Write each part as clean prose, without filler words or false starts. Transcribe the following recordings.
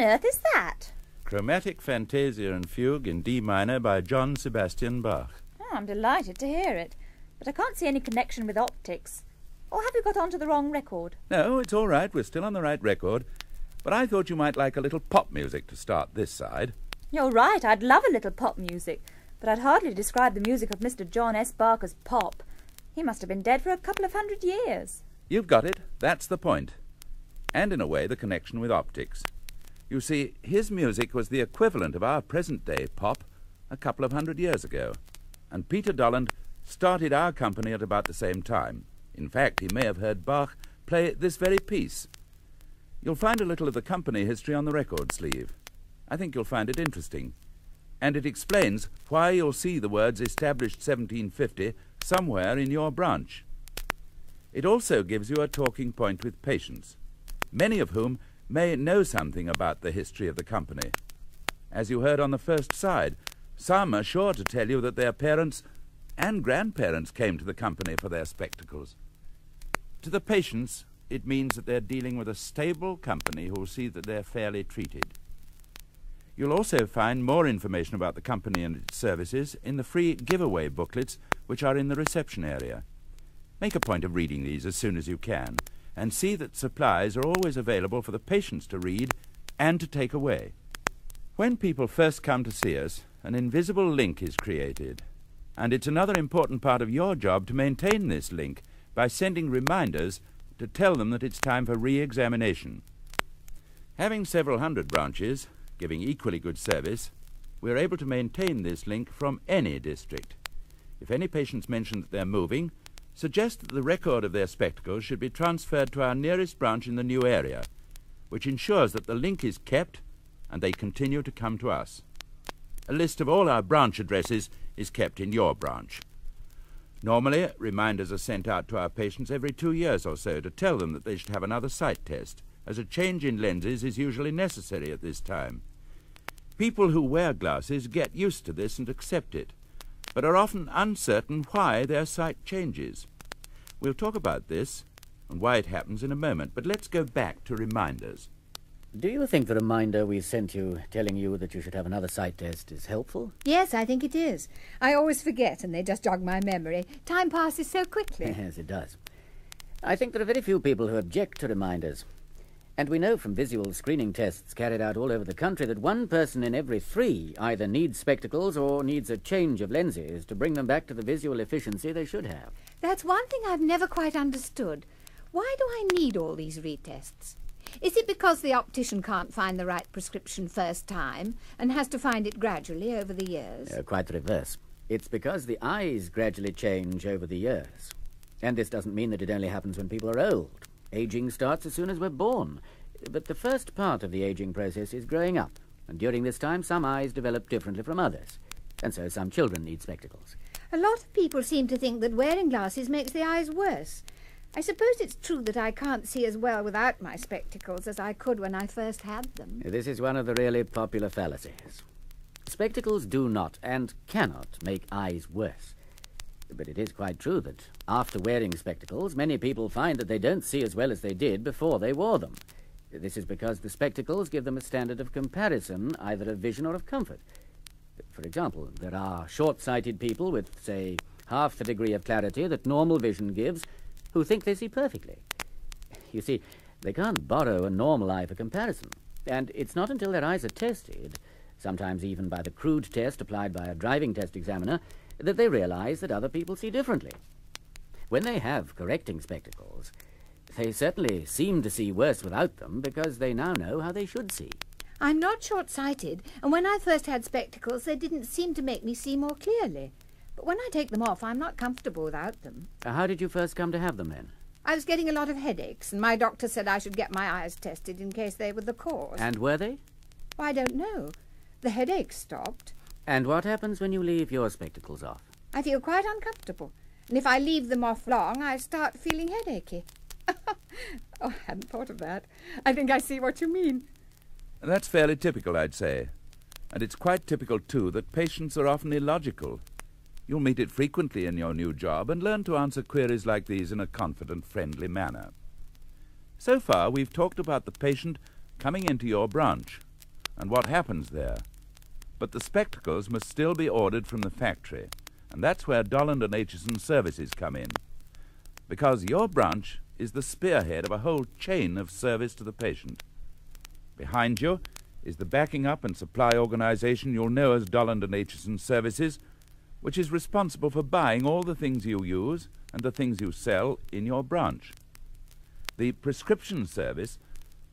on earth is that? Chromatic Fantasia and Fugue in D minor by John Sebastian Bach. Oh, I'm delighted to hear it, but I can't see any connection with optics. Or have you got onto the wrong record? No, it's all right. We're still on the right record. But I thought you might like a little pop music to start this side. You're right, I'd love a little pop music, but I'd hardly describe the music of Mr. John S. Bach as pop. He must have been dead for a couple of 100 years. You've got it. That's the point. And in a way, the connection with optics. You see, his music was the equivalent of our present-day pop a couple of 100 years ago. And Peter Dollond started our company at about the same time. In fact, he may have heard Bach play this very piece. You'll find a little of the company history on the record sleeve. I think you'll find it interesting. And it explains why you'll see the words established 1750 somewhere in your branch. It also gives you a talking point with patients, many of whom may know something about the history of the company. As you heard on the first side, some are sure to tell you that their parents and grandparents came to the company for their spectacles. To the patients, it means that they're dealing with a stable company who will see that they're fairly treated. You'll also find more information about the company and its services in the free giveaway booklets which are in the reception area. Make a point of reading these as soon as you can, and see that supplies are always available for the patients to read and to take away. When people first come to see us, an invisible link is created, and it's another important part of your job to maintain this link by sending reminders to tell them that it's time for re-examination. Having several hundred branches, giving equally good service, we're able to maintain this link from any district. If any patients mention that they're moving, suggest that the record of their spectacles should be transferred to our nearest branch in the new area, which ensures that the link is kept and they continue to come to us. A list of all our branch addresses is kept in your branch. Normally, reminders are sent out to our patients every 2 years or so to tell them that they should have another sight test, as a change in lenses is usually necessary at this time. People who wear glasses get used to this and accept it, but are often uncertain why their sight changes. We'll talk about this and why it happens in a moment, but let's go back to reminders. Do you think the reminder we sent you telling you that you should have another sight test is helpful? Yes, I think it is. I always forget and they just jog my memory. Time passes so quickly. Yes, it does. I think there are very few people who object to reminders. And we know from visual screening tests carried out all over the country that 1 person in every 3 either needs spectacles or needs a change of lenses to bring them back to the visual efficiency they should have. That's one thing I've never quite understood. Why do I need all these retests? Is it because the optician can't find the right prescription first time and has to find it gradually over the years? Quite the reverse. It's because the eyes gradually change over the years. And this doesn't mean that it only happens when people are old. Aging starts as soon as we're born. But the first part of the aging process is growing up. And during this time, some eyes develop differently from others. And so some children need spectacles. A lot of people seem to think that wearing glasses makes the eyes worse. I suppose it's true that I can't see as well without my spectacles as I could when I first had them. This is one of the really popular fallacies. Spectacles do not and cannot make eyes worse. But it is quite true that after wearing spectacles, many people find that they don't see as well as they did before they wore them. This is because the spectacles give them a standard of comparison, either of vision or of comfort. For example, there are short-sighted people with, say, half the degree of clarity that normal vision gives who think they see perfectly. You see, they can't borrow a normal eye for comparison, and it's not until their eyes are tested, sometimes even by the crude test applied by a driving test examiner, that they realize that other people see differently. When they have correcting spectacles, they certainly seem to see worse without them because they now know how they should see. I'm not short-sighted, and when I first had spectacles, they didn't seem to make me see more clearly. But when I take them off, I'm not comfortable without them. How did you first come to have them, then? I was getting a lot of headaches, and my doctor said I should get my eyes tested in case they were the cause. And were they? Well, I don't know. The headaches stopped. And what happens when you leave your spectacles off? I feel quite uncomfortable, and if I leave them off long, I start feeling headachy. Oh, I hadn't thought of that. I think I see what you mean. That's fairly typical, I'd say. And it's quite typical, too, that patients are often illogical. You'll meet it frequently in your new job and learn to answer queries like these in a confident, friendly manner. So far, we've talked about the patient coming into your branch and what happens there. But the spectacles must still be ordered from the factory, and that's where Dollond and Aitchison services come in, because your branch is the spearhead of a whole chain of service to the patient. Behind you is the backing up and supply organization you'll know as Dollond and Aitchison Services, which is responsible for buying all the things you use and the things you sell in your branch. The prescription service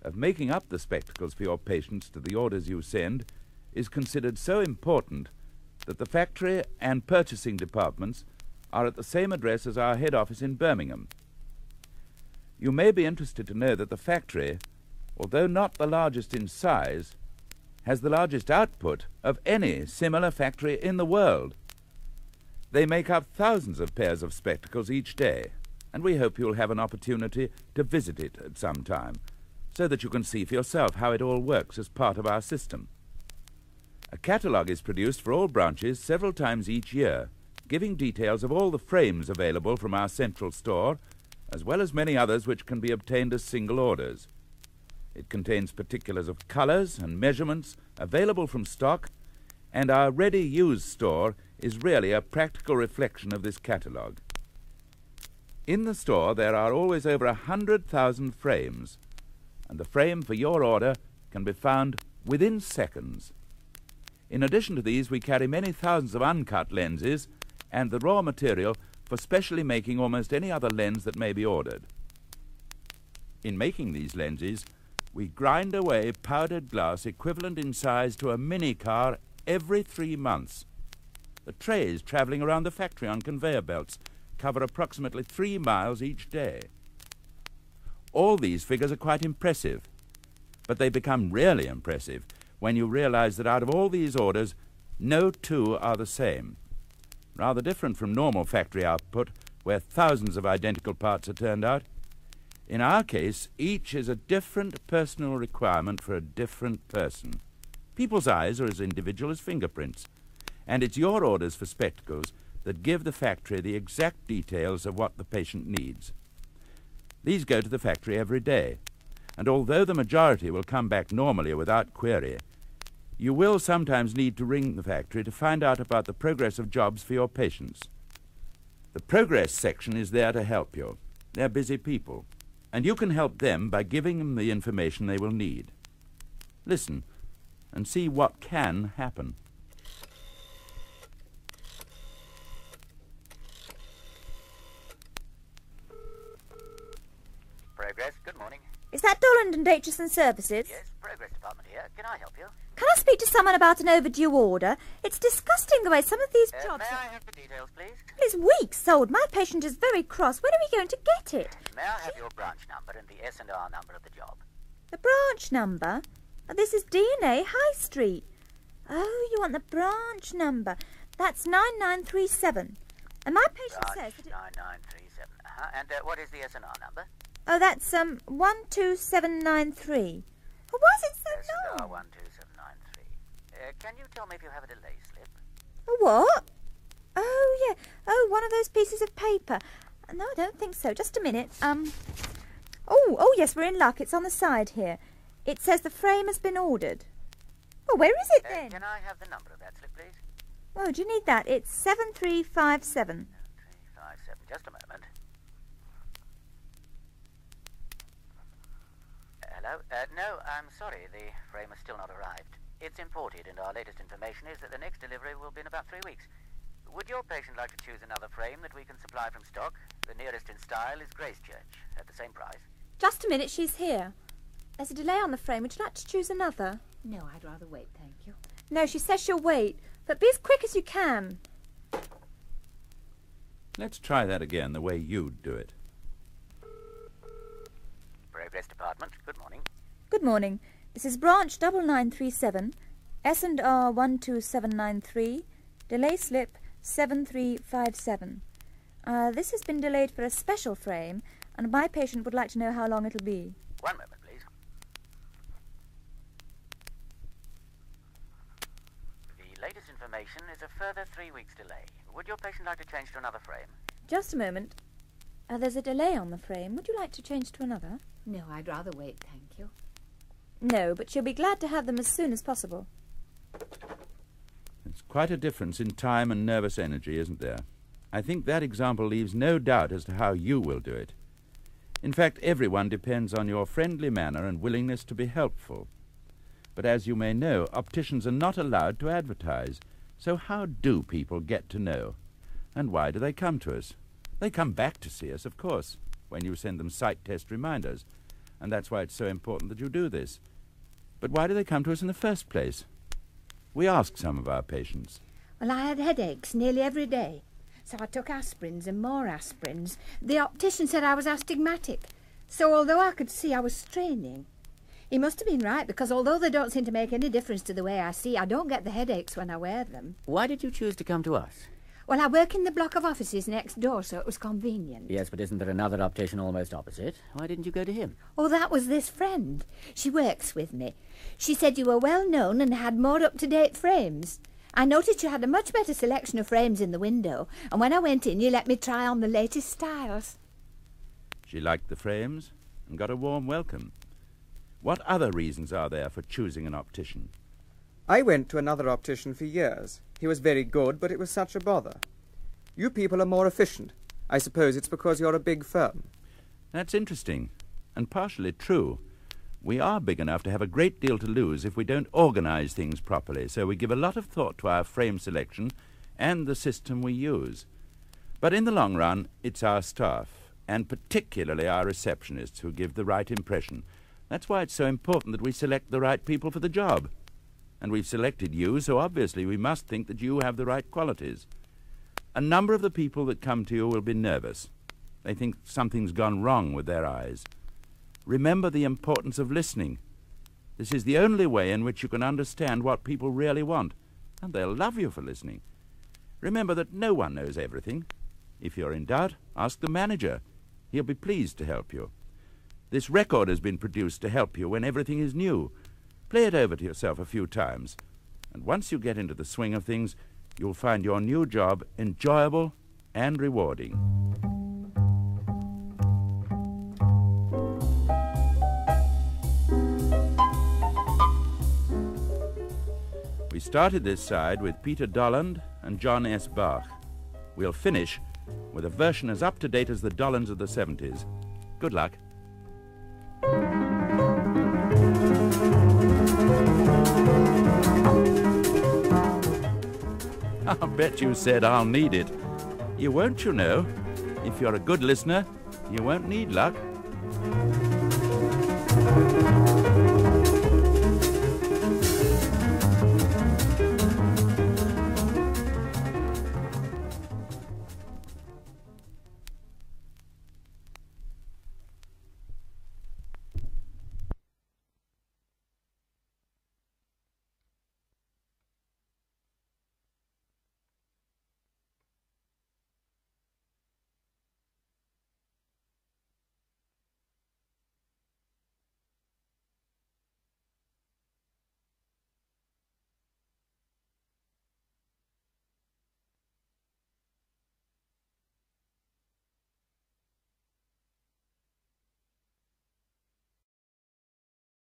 of making up the spectacles for your patients to the orders you send is considered so important that the factory and purchasing departments are at the same address as our head office in Birmingham. You may be interested to know that the factory, although not the largest in size, has the largest output of any similar factory in the world. They make up thousands of pairs of spectacles each day, and we hope you'll have an opportunity to visit it at some time, so that you can see for yourself how it all works as part of our system. A catalogue is produced for all branches several times each year, giving details of all the frames available from our central store, as well as many others which can be obtained as single orders. It contains particulars of colours and measurements available from stock, and our ready-used store is really a practical reflection of this catalogue. In the store there are always over 100,000 frames, and the frame for your order can be found within seconds. In addition to these, we carry many thousands of uncut lenses and the raw material for specially making almost any other lens that may be ordered. In making these lenses, we grind away powdered glass equivalent in size to a mini-car every 3 months. The trays travelling around the factory on conveyor belts cover approximately 3 miles each day. All these figures are quite impressive, but they become really impressive when you realize that out of all these orders, no two are the same. Rather different from normal factory output, where thousands of identical parts are turned out. In our case, each is a different personal requirement for a different person. People's eyes are as individual as fingerprints, and it's your orders for spectacles that give the factory the exact details of what the patient needs. These go to the factory every day, and although the majority will come back normally without query, you will sometimes need to ring the factory to find out about the progress of jobs for your patients. The progress section is there to help you. They're busy people, and you can help them by giving them the information they will need. Listen and see what can happen. Progress, good morning. Is that Dollond and Aitchison Services? Yes, Progress Department here. Can I help you? Can I speak to someone about an overdue order? It's disgusting the way some of these jobs... May I have the details, please? It's weeks old. My patient is very cross. When are we going to get it? May I have your branch number and the S&R number of the job? The branch number? Oh, this is D&A High Street. Oh, you want the branch number. That's 9937. And my patient Branch says that 9937. And what is the S&R number? Oh, that's 12793. Oh, why is it so S&R long? 12793. Can you tell me if you have a delay slip? A what? Oh, yeah. Oh, one of those pieces of paper. No, I don't think so. Just a minute. Oh, yes, we're in luck. It's on the side here. It says the frame has been ordered. Oh, where is it then? Can I have the number of that slip, please? Oh, do you need that? It's 7357. 357. Just a moment. Hello? No, I'm sorry. The frame has still not arrived. It's imported, and our latest information is that the next delivery will be in about 3 weeks. Would your patient like to choose another frame that we can supply from stock? The nearest in style is Gracechurch, at the same price. Just a minute, she's here. There's a delay on the frame. Would you like to choose another? No, I'd rather wait, thank you. No, she says she'll wait. But be as quick as you can. Let's try that again, the way you'd do it. Progress Department, good morning. Good morning. This is branch 9937, S&R 12793, delay slip 7357. This has been delayed for a special frame, and my patient would like to know how long it'll be. 1 moment, please. The latest information is a further 3 weeks delay. Would your patient like to change to another frame? Just a moment. There's a delay on the frame. Would you like to change to another? No, I'd rather wait, thank you. No, but she'll be glad to have them as soon as possible. There's quite a difference in time and nervous energy, isn't there? I think that example leaves no doubt as to how you will do it. In fact, everyone depends on your friendly manner and willingness to be helpful. But as you may know, opticians are not allowed to advertise. So how do people get to know? And why do they come to us? They come back to see us, of course, when you send them sight test reminders. And that's why it's so important that you do this. But why do they come to us in the first place? We ask some of our patients. Well, I had headaches nearly every day, so I took aspirins and more aspirins. The optician said I was astigmatic, so although I could see, I was straining. He must have been right, because although they don't seem to make any difference to the way I see, I don't get the headaches when I wear them. Why did you choose to come to us? Well, I work in the block of offices next door, so it was convenient. Yes, but isn't there another optician almost opposite? Why didn't you go to him? Oh, that was this friend. She works with me. She said you were well known and had more up-to-date frames. I noticed you had a much better selection of frames in the window, and when I went in, you let me try on the latest styles. She liked the frames and got a warm welcome. What other reasons are there for choosing an optician? I went to another optician for years. He was very good, but it was such a bother. You people are more efficient. I suppose it's because you're a big firm. That's interesting, and partially true. We are big enough to have a great deal to lose if we don't organize things properly, so we give a lot of thought to our frame selection and the system we use. But in the long run, it's our staff, and particularly our receptionists, who give the right impression. That's why it's so important that we select the right people for the job. And we've selected you, so obviously we must think that you have the right qualities. A number of the people that come to you will be nervous. They think something's gone wrong with their eyes. Remember the importance of listening. This is the only way in which you can understand what people really want, and they'll love you for listening. Remember that no one knows everything. If you're in doubt, ask the manager. He'll be pleased to help you. This record has been produced to help you when everything is new. Play it over to yourself a few times, and once you get into the swing of things, you'll find your new job enjoyable and rewarding. We started this side with Peter Dollond and John S. Bach. We'll finish with a version as up-to-date as the Dollonds of the 70s. Good luck. I'll bet you said I'll need it. You won't, you know. If you're a good listener, you won't need luck.